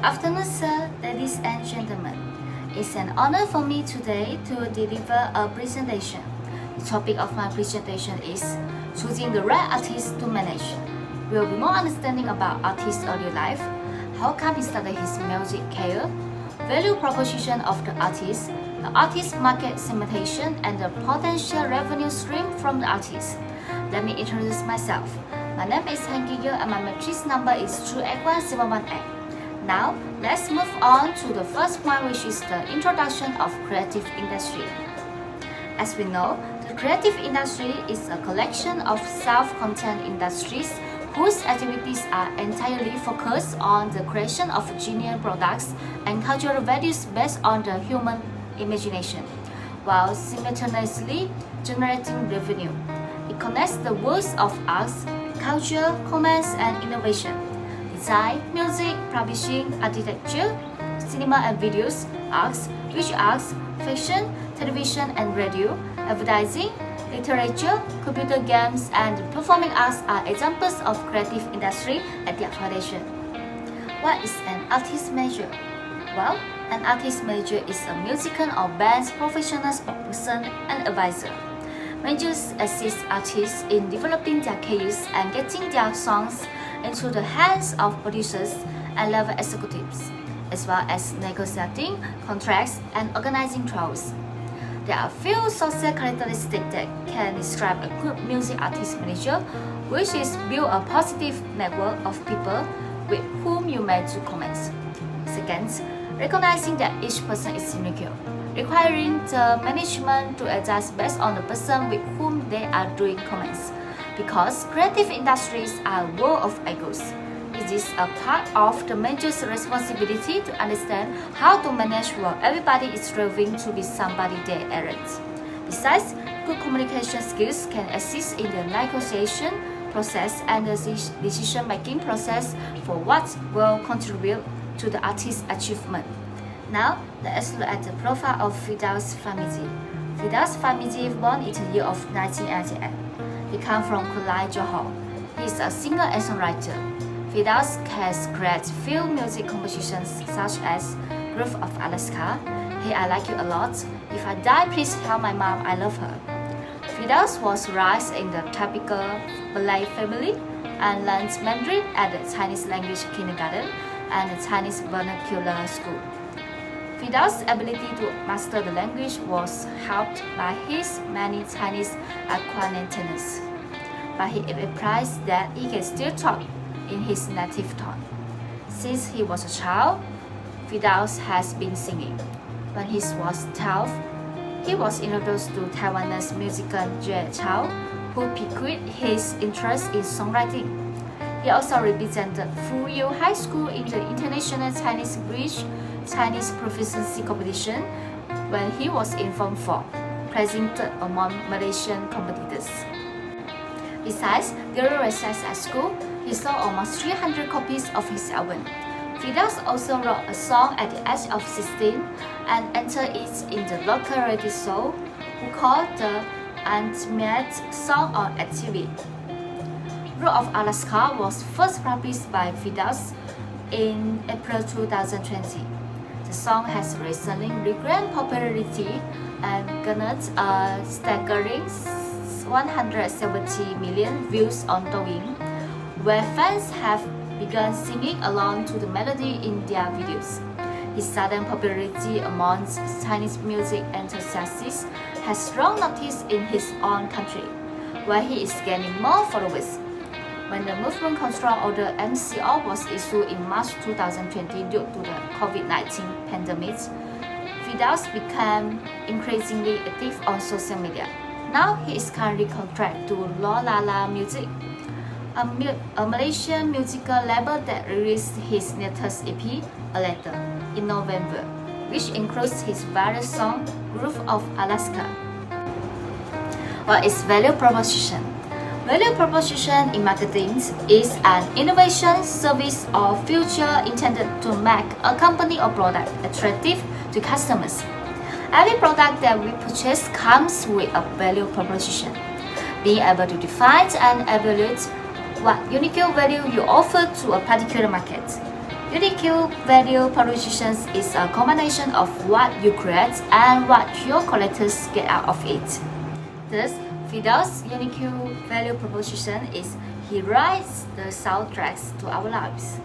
afternoon, sir, ladies and gentlemen. It's an honor for me today to deliver a presentation. The topic of my presentation is choosing the right artist to manage. We'll be more understanding about artist's early life, how come he started his music career, value proposition of the artist market segmentation, and the potential revenue stream from the artist. Let me introduce myself. My name is Hangiyo and my matrix number is 281018. Now, let's move on to the first point, which is the introduction of creative industry. As we know, the creative industry is a collection of self-contained industries whose activities are entirely focused on the creation of genuine products and cultural values based on the human imagination, while simultaneously generating revenue. It connects the worlds of arts, culture, commerce, and innovation, design, music, publishing, architecture, cinema and videos, arts, visual arts, fiction, television and radio, advertising, literature, computer games, and performing arts are examples of creative industry at their foundation. What is an artist manager? Well, an artist manager is a musician or band's professional spokesperson and advisor. Managers assist artists in developing their careers and getting their songs into the hands of producers and level executives, as well as negotiating contracts and organizing tours. There are few social characteristics that can describe a good music artist manager, which is build a positive network of people with whom you may do comments. Second, recognizing that each person is unique, requiring the management to adjust based on the person with whom they are doing comments. Because creative industries are a world of egos, it is a part of the manager's responsibility to understand how to manage while everybody is striving to be somebody they aren't. Besides, good communication skills can assist in the negotiation process and the decision-making process for what will contribute to the artist's achievement. Now, let's look at the profile of Firdaus Fahmizi. Firdaus Fahmizi born in the year of 1988. He comes from Kulai, Johor. He is a singer and songwriter. Firdaus has created few music compositions such as Groove of Alaska, Hey I Like You a Lot, If I Die Please Tell My Mom I Love Her. Firdaus was raised in the typical Malay family and learned Mandarin at the Chinese language kindergarten and the Chinese vernacular school. Firdaus' ability to master the language was helped by his many Chinese acquaintances, but he implies that he can still talk in his native tongue. Since he was a child, Firdaus has been singing. When he was 12, he was introduced to Taiwanese musician Jie Chao, who piqued his interest in songwriting. He also represented Fuyu High School in the International Chinese Bridge Chinese Proficiency Competition when he was in Form 4, placing third among Malaysian competitors. Besides, during recess at school, he sold almost 300 copies of his album. Firdaus also wrote a song at the age of 16 and entered it in the local radio show, who called the Ultimate Song on TV. Road of Alaska was first published by Firdaus in April 2020. The song has recently regained popularity and garnered a staggering 170 million views on Douyin, where fans have begun singing along to the melody in their videos. His sudden popularity amongst Chinese music enthusiasts has strong notice in his own country, where he is gaining more followers. When the Movement Control Order MCO was issued in March 2020 due to the COVID-19 pandemic, Firdaus became increasingly active on social media. Now he is currently contracted to Lolala Music, a Malaysian musical label that released his latest EP, A Letter, in November, which includes his various songs, Groove of Alaska. What is value proposition? Value proposition in marketing is an innovation, service, or feature intended to make a company or product attractive to customers. Every product that we purchase comes with a value proposition. Being able to define and evaluate what unique value you offer to a particular market. Unique value proposition is a combination of what you create and what your collectors get out of it. Thus, Fidel's unique value proposition is he writes the soundtracks to our lives.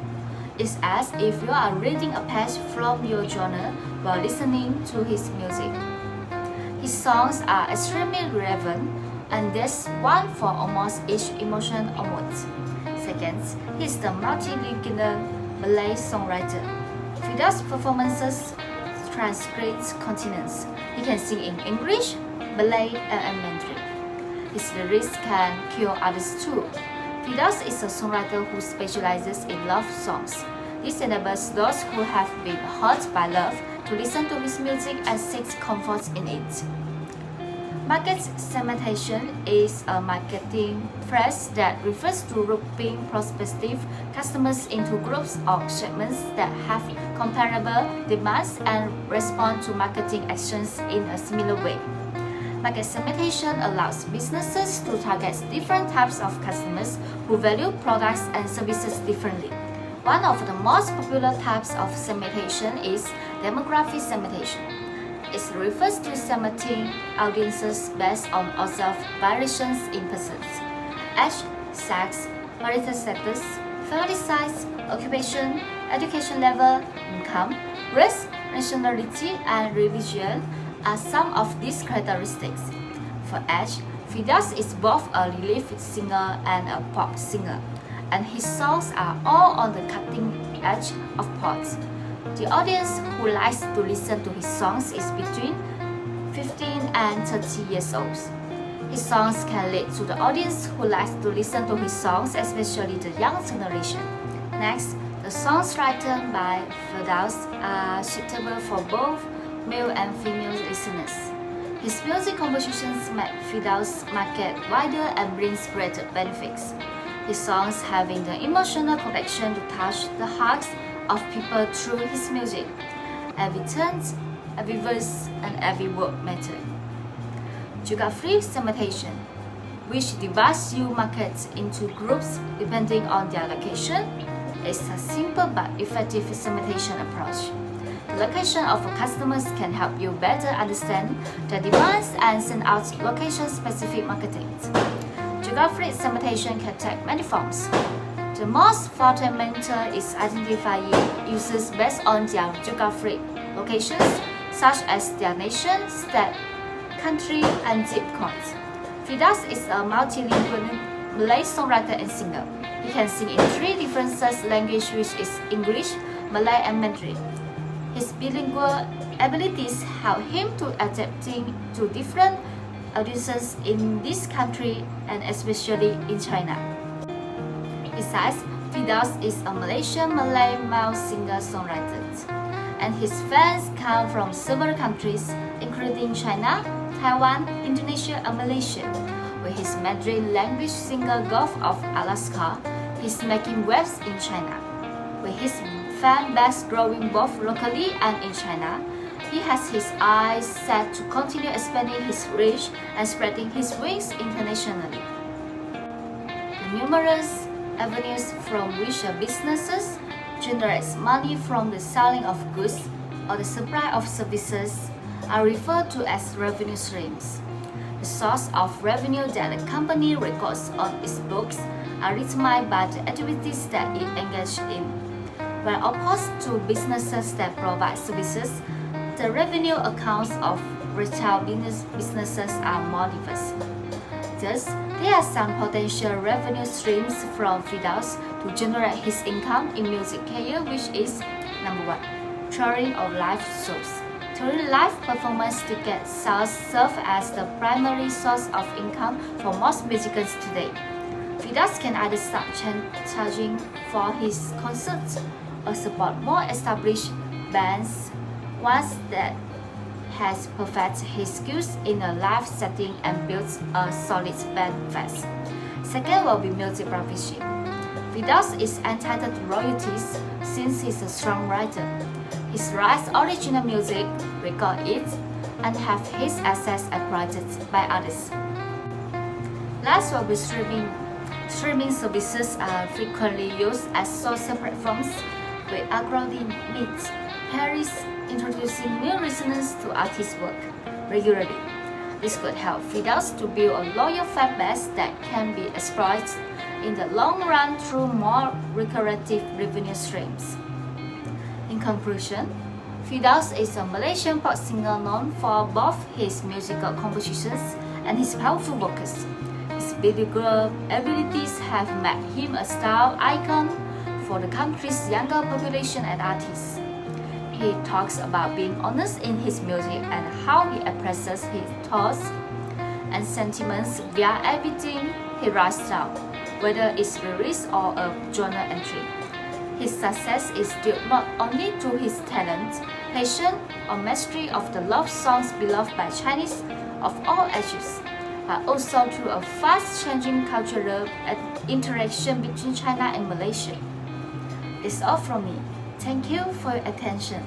It's as if you are reading a page from your journal while listening to his music. His songs are extremely relevant, and there's one for almost each emotion or mood. Second, he's the multilingual Malay songwriter. Fidel's performances transcend continents. He can sing in English, Malay, and Mandarin. His lyrics can cure others too. Fidel is a songwriter who specializes in love songs. This enables those who have been hurt by love to listen to his music and seek comfort in it. Market segmentation is a marketing phrase that refers to grouping prospective customers into groups or segments that have comparable demands and respond to marketing actions in a similar way. Market segmentation allows businesses to target different types of customers who value products and services differently. One of the most popular types of segmentation is demographic segmentation. It refers to segmenting audiences based on observed variations in persons, age, sex, marital status, family size, occupation, education level, income, race, nationality, and religion are some of these characteristics. For age, Fidel is both a relief singer and a pop singer, and his songs are all on the cutting edge of pop. The audience who likes to listen to his songs is between 15 and 30 years old. His songs can lead to the audience who likes to listen to his songs, especially the young generation. Next, the songs written by Fidel are suitable for both male and female listeners. His music compositions make Fidel's market wider and brings greater benefits. His songs having the emotional connection to touch the hearts of people through his music. Every turn, every verse, and every word matter. Geographic segmentation, which divides your markets into groups depending on their location, is a simple but effective segmentation approach. The location of customers can help you better understand their demands and send out location-specific marketing. Geographic segmentation can take many forms. The most fundamental is identifying users based on their geographic locations, such as their nation, state, country, and zip codes. Fidel is a multilingual Malay songwriter and singer. He can sing in 3 different languages, which is English, Malay, and Mandarin. His bilingual abilities help him to adapting to different audiences in this country and especially in China. Besides, Fidel is a Malaysian Malay male singer-songwriter, and his fans come from several countries, including China, Taiwan, Indonesia, and Malaysia. With his Mandarin language single Gulf of Alaska, he's making waves in China. With his fan base growing both locally and in China, he has his eyes set to continue expanding his reach and spreading his wings internationally. The numerous avenues from which businesses generate money from the selling of goods or the supply of services are referred to as revenue streams. The source of revenue that a company records on its books are determined by the activities that it engages in. When opposed to businesses that provide services, the revenue accounts of retail businesses are more diverse. Thus, there are some potential revenue streams from Fidel to generate his income in music career, which is number 1, touring or live shows. Touring live performance ticket sales serve as the primary source of income for most musicians today. Fidel can either start charging for his concerts or support more established bands once that has perfected his skills in a live setting and built a solid band base. Second will be music profit. Fidel is entitled to royalties since he's a strong writer. He writes original music, records it, and have his assets acquired by others. Last will be streaming. Streaming services are frequently used as social platforms with Agrodi meets Paris, introducing new resonance to artist work regularly. This could help Firdaus to build a loyal fan base that can be exploited in the long run through more recurrent revenue streams. In conclusion, Firdaus is a Malaysian pop singer known for both his musical compositions and his powerful vocals. His bilingual abilities have made him a style icon for the country's younger population and artists. He talks about being honest in his music and how he expresses his thoughts and sentiments via everything he writes down, whether it's lyrics or a journal entry. His success is due not only to his talent, passion, or mastery of the love songs beloved by Chinese of all ages, but also through a fast-changing cultural interaction between China and Malaysia. It's all from me. Thank you for your attention.